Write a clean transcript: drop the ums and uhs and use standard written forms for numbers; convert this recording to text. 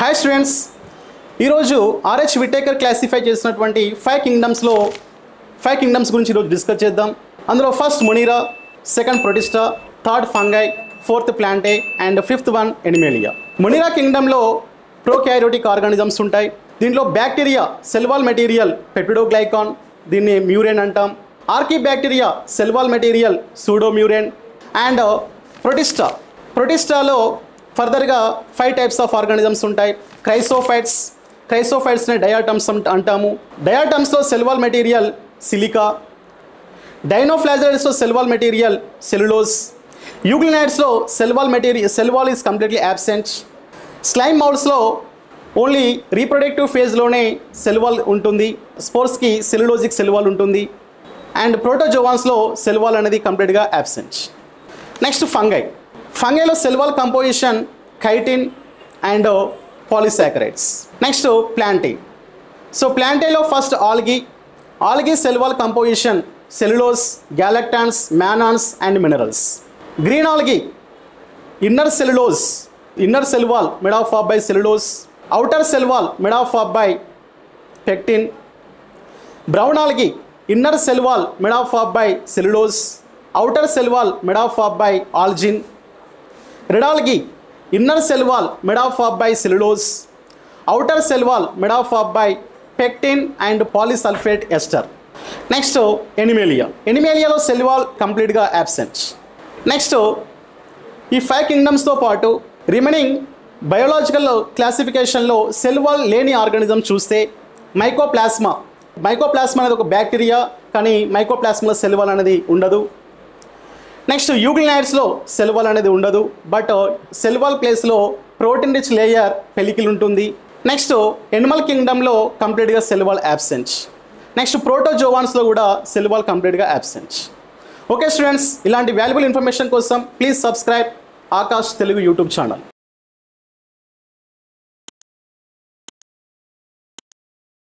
Hi students, ఈరోజు RH Whittaker classify చేసినటువంటి 5 kingdoms గురించి ఈరోజు డిస్కస్ చేద్దాం. అందులో first Monera, second Protista, third Fungi, fourth Plantae and fifth one Animalia. Monera కింగ్డమ్లో ప్రోకారియోటిక్ ఆర్గానిజమ్స్ ఉంటాయి. దీంట్లో bacteria cell wall material peptidoglycan, దీన్ని మ్యూరేన్ అంటాం. Archaebacteria cell wall material pseudomurein. And ప్రొటిస్టాలో ఫర్దర్గా 5 టైప్స్ ఆఫ్ ఆర్గానిజమ్స్ ఉంటాయి. క్రైసోఫైట్స్ని డయాటమ్స్ అంటాము. డయాటమ్స్లో సెల్ వాల్ మెటీరియల్ సిలికా. డైనోఫ్లాజెల్స్లో సెల్ వాల్ మెటీరియల్ సెల్యులోజ్. యూగ్లినైడ్స్లో cell wall is completely absent. Slime మౌల్స్లో ఓన్లీ రీప్రొడక్టివ్ ఫేజ్లోనే సెల్ వాల్ ఉంటుంది. స్పోర్స్కి సెల్యులోజిక్ సెల్ వాల్ ఉంటుంది. అండ్ ప్రోటోజోవాన్స్లో సెల్ వాల్ అనేది కంప్లీట్గా యాబ్సెంట్. నెక్స్ట్ ఫంగైలో cell wall composition chitin and polysaccharides. Next Plantae. So ప్లాంటేలో first algae cell wall composition cellulose, galactans, mannans and minerals. Green algae inner cell wall made of by cellulose, outer cell wall made of by pectin. Brown algae inner cell wall made of by cellulose, outer cell wall made of by algin. Red algae inner cell wall made of by cellulose, outer cell wall made of by pectin and polysulfate ester. Next ఎనిమేలియాలో cell wall కంప్లీట్గా absent. Next ఈ 5 కింగ్డమ్స్తో పాటు remaining biological క్లాసిఫికేషన్లో cell wall లేని organism చూస్తే mycoplasma అనేది ఒక బ్యాక్టీరియా, కానీ మైకోప్లాస్మాలో సెల్ వాల్ అనేది ఉండదు. నెక్స్ట్ యూగ్లినైడ్స్లో సెల్ వాల్ అనేది ఉండదు, బట్ సెల్ వాల్ ప్లేస్లో ప్రోటీన్ రిచ్ లేయర్ పెలికిల్ ఉంటుంది. నెక్స్ట్ ఎనిమల్ కింగ్డమ్లో కంప్లీట్గా సెల్ వాల్ యాబ్సెంట్. నెక్స్ట్ ప్రోటోజోవాన్స్లో కూడా సెల్ వాల్ కంప్లీట్గా యాబ్సెంట్. ఓకే స్టూడెంట్స్, ఇలాంటి వాల్యుబుల్ ఇన్ఫర్మేషన్ కోసం please subscribe Akash Telugu YouTube channel.